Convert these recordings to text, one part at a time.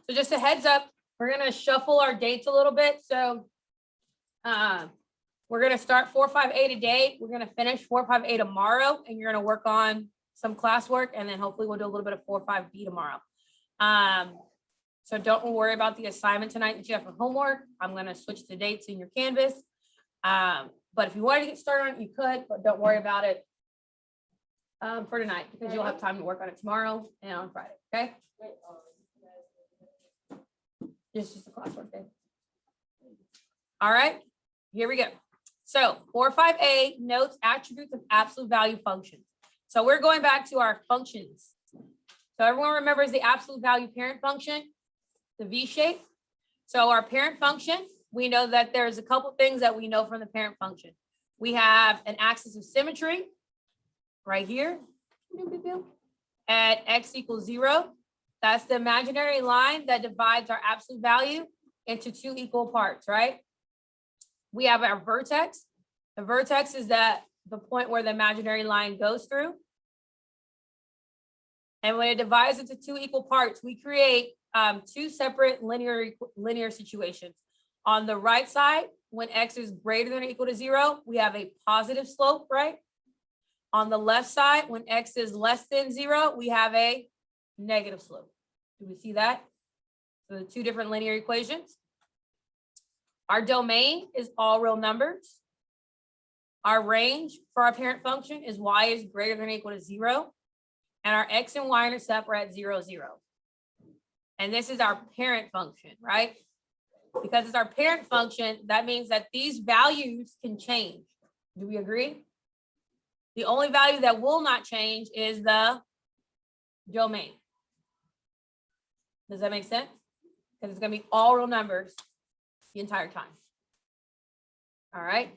So just a heads up, we're gonna shuffle our dates a little bit. So we're gonna start 458 today. We're gonna finish 458 tomorrow, and you're gonna work on some classwork, and then hopefully we'll do a little bit of 45B tomorrow. So don't worry about the assignment tonight that you have for homework. I'm gonna switch the dates in your Canvas. But if you wanted to get started on it, you could, but don't worry about it for tonight, because you'll have time to work on it tomorrow and on Friday, okay? Just a classwork day. All right, here we go. So 458 notes attributes of absolute value functions. So we're going back to our functions. So everyone remembers the absolute value parent function, the V shape. So our parent function, we know that there's a couple things that we know from the parent function. We have an axis of symmetry right here at x equals 0. That's the imaginary line that divides our absolute value into two equal parts, right? We have our vertex. The vertex is the point where the imaginary line goes through. And when it divides into two equal parts, we create two separate linear situations. On the right side, when x is greater than or equal to 0, we have a positive slope, right? On the left side, when x is less than 0, we have a negative slope. Do we see that? So the two different linear equations. Our domain is all real numbers. Our range for our parent function is y is greater than or equal to 0. And our x and y intercept are at 0, 0. And this is our parent function, right? Because it's our parent function, that means that these values can change. Do we agree? The only value that will not change is the domain. Does that make sense? Because it's going to be all real numbers the entire time. All right.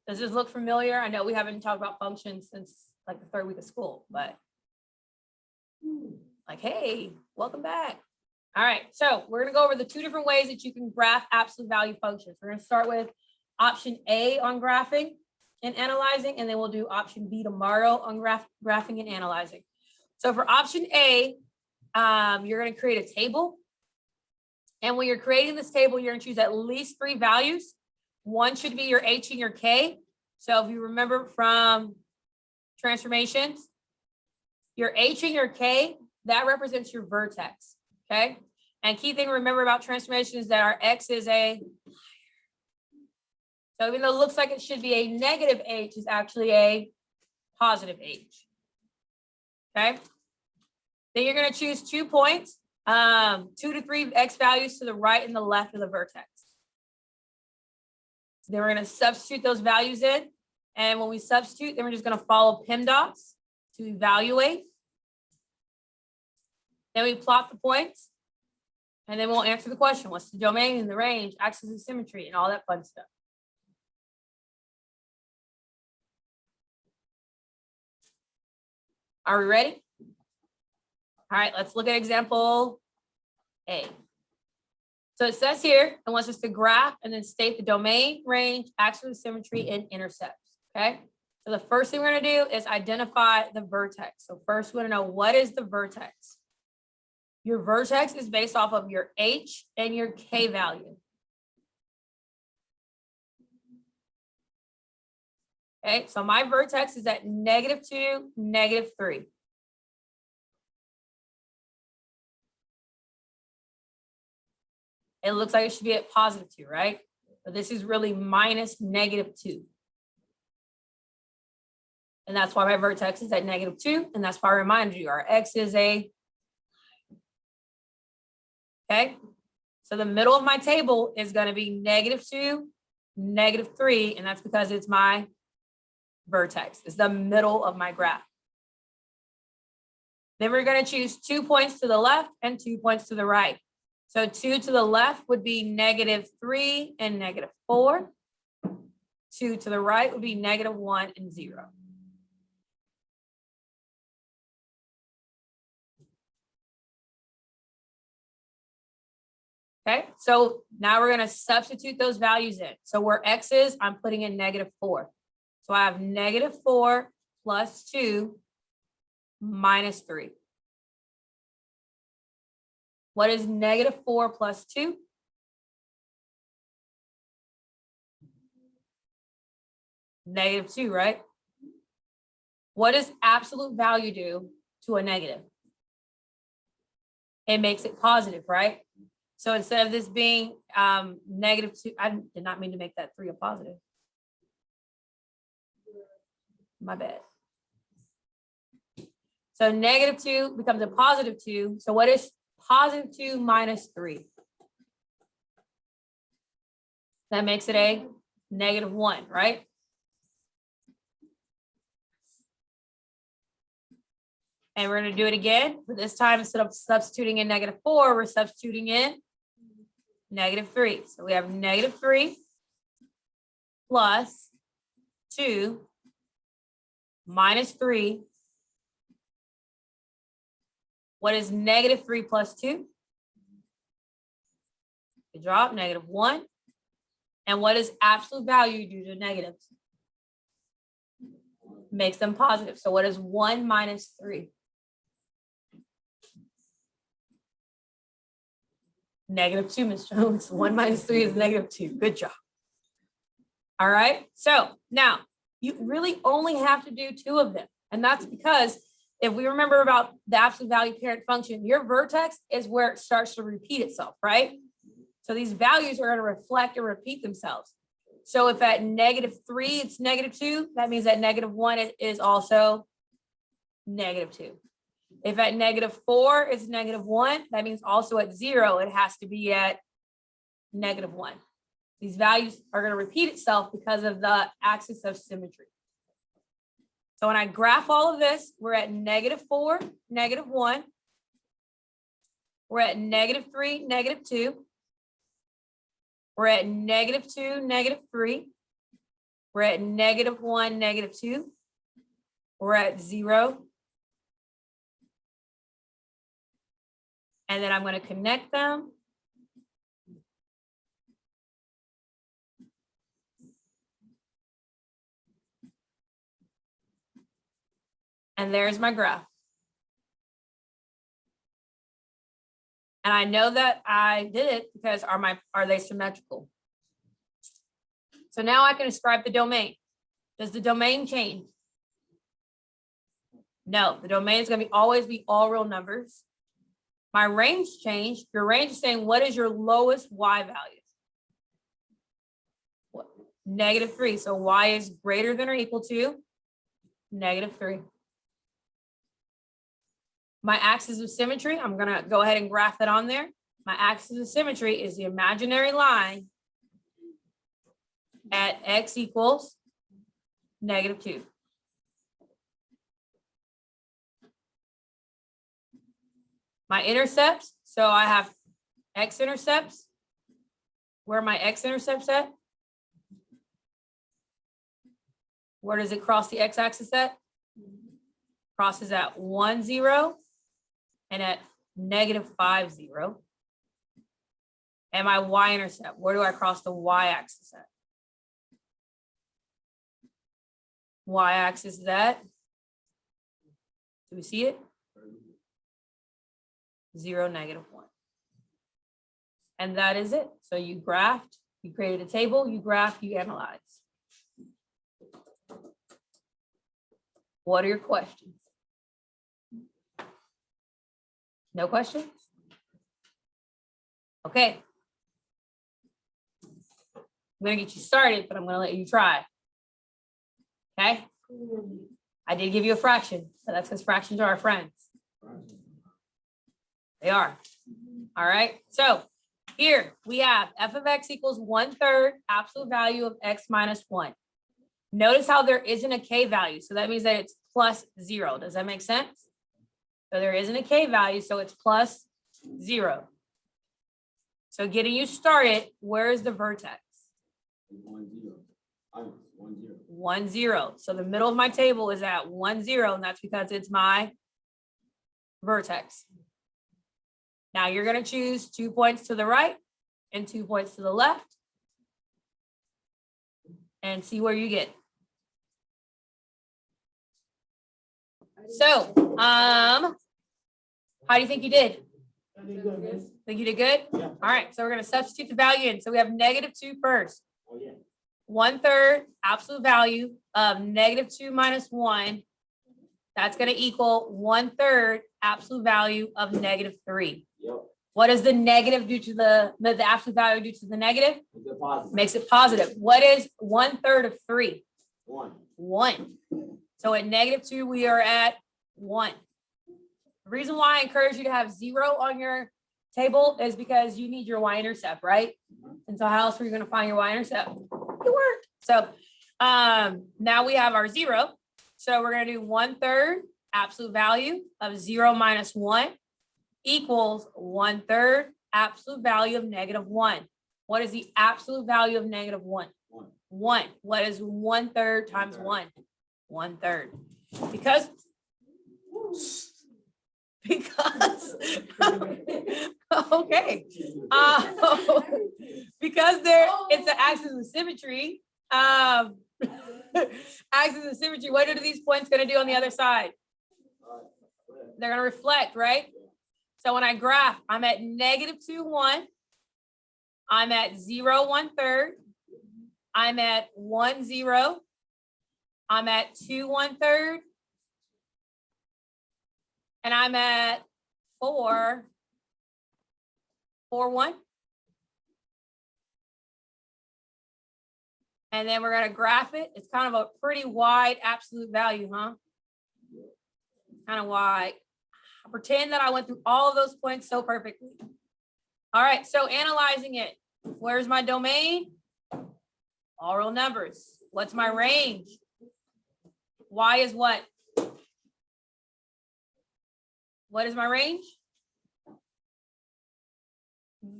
Does this look familiar? I know we haven't talked about functions since like the third week of school, but like, hey, welcome back. All right, so we're going to go over the two different ways that you can graph absolute value functions. We're going to start with option A on graphing and analyzing, and then we'll do option B tomorrow on graphing and analyzing. So for option A, you're going to create a table. And when you're creating this table, you're going to choose at least 3 values. One should be your H and your K. So if you remember from transformations, your H and your K, that represents your vertex, okay? And key thing to remember about transformation is that our X is a, so even though it looks like it should be a negative H, it's actually a positive H, okay? Then you're gonna choose 2 points, 2 to 3 X values to the right and the left of the vertex. Then we're gonna substitute those values in. And when we substitute, then we're just gonna follow PEMDAS to evaluate. Then we plot the points. And then we'll answer the question, what's the domain and the range, axis of symmetry, and all that fun stuff. Are we ready? All right, let's look at example A. So it says here, it wants us to graph and then state the domain, range, axis of symmetry, and intercepts, okay? So the first thing we're gonna do is identify the vertex. So first we wanna know, what is the vertex? Your vertex is based off of your H and your K value. Okay, so my vertex is at -2, -3. It looks like it should be at +2, right? But this is really -2. And that's why my vertex is at -2. And that's why I reminded you, our X is a, okay? So the middle of my table is going to be -2, -3, and that's because it's my vertex. It's the middle of my graph. Then we're going to choose 2 points to the left and 2 points to the right. So 2 to the left would be -3 and -4. 2 to the right would be -1 and 0. Okay, so now we're going to substitute those values in. So where X is, I'm putting in -4. So I have -4 plus 2 minus 3. What is -4 plus 2? -2, right? What does absolute value do to a negative? It makes it positive, right? So instead of this being -2, I did not mean to make that 3 a positive. My bad. So -2 becomes a +2. So what is +2 minus 3? That makes it a -1, right? And we're going to do it again, but this time instead of substituting in -4, we're substituting in -3. So we have -3 plus 2 minus 3. What is -3 plus 2? You drop -1. And what does absolute value do to negatives? Makes them positive. So what is 1 minus 3? -2, Ms. Jones. 1 minus 3 is -2. Good job. All right. So now you really only have to do 2 of them. And that's because if we remember about the absolute value parent function, your vertex is where it starts to repeat itself, right? So these values are going to reflect and repeat themselves. So if at -3, it's -2, that means that -1 is also -2. If at -4 is -1, that means also at 0, it has to be at -1. These values are going to repeat itself because of the axis of symmetry. So when I graph all of this, we're at -4, -1. We're at -3, -2. We're at -2, -3. We're at -1, -2. We're at 0. And then I'm going to connect them. And there's my graph. And I know that I did it because are they symmetrical? So now I can describe the domain. Does the domain change? No, the domain is going to always be all real numbers. My range changed. Your range is saying, what is your lowest y value? -3. So y is greater than or equal to -3. My axis of symmetry, I'm going to go ahead and graph that on there. My axis of symmetry is the imaginary line at x equals -2. My intercepts, so I have x-intercepts. Where are my x-intercepts at? Where does it cross the x-axis at? Crosses at 1, 0, and at -5, 0. And my y-intercept, where do I cross the y-axis at? Y-axis is at, do we see it? 0, -1. And that is it. So you graphed, you created a table, you graphed, you analyzed. What are your questions? No questions? Okay. I'm going to get you started, but I'm going to let you try. Okay? I did give you a fraction, but that's because fractions are our friends. They are. All right. So here we have f of x equals 1/3 absolute value of x minus 1. Notice how there isn't a k value. So that means that it's plus 0. Does that make sense? So there isn't a k value, so it's plus 0. So getting you started, where is the vertex? 1, 0. 1, 0. 1, 0. So the middle of my table is at 1, 0, and that's because it's my vertex. Now you're going to choose 2 points to the right and 2 points to the left and see where you get. So, how do you think you did? Think you did good? Yeah. All right, so we're gonna substitute the value in. So we have -2 first. Oh, yeah. 1/3 absolute value of -2 minus 1. That's gonna equal 1/3 absolute value of -3. Yep. What does the negative do to the absolute value do to the negative? It's a positive. Makes it positive. What is 1/3 of 3? 1. 1. So at -2, we are at 1. The reason why I encourage you to have 0 on your table is because you need your y-intercept, right? And so how else are you going to find your y-intercept? It worked. So now we have our 0. So we're going to do 1/3 absolute value of 0 minus 1 equals 1/3 absolute value of -1. What is the absolute value of -1? 1. 1. What is 1/3 times 1? 1/3. Because okay. Because it's an axis of symmetry. Axis of symmetry. What are these points going to do on the other side? They're going to reflect, right? So when I graph, I'm at -2, 1. I'm at 0, 1/3. I'm at 1, 0. I'm at 2, 1/3. And I'm at 4, 4, 1. And then we're going to graph it. It's kind of a pretty wide absolute value, huh? Kind of wide. Pretend that I went through all of those points so perfectly. All right, so analyzing it. Where's my domain? All real numbers. What's my range? Y is what? What is my range?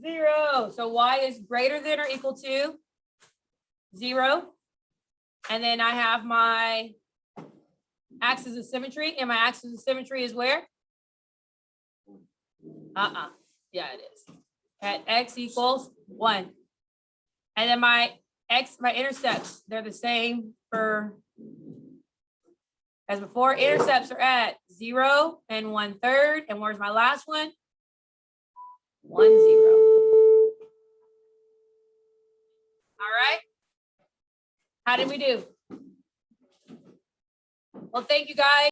0. So y is greater than or equal to 0. And then I have my axis of symmetry. And my axis of symmetry is where? Yeah, it is. At x equals 1. And then my intercepts, they're the same as before. Intercepts are at 0 and 1/3. And where's my last one? 1, 0. All right. How did we do? Well, thank you guys.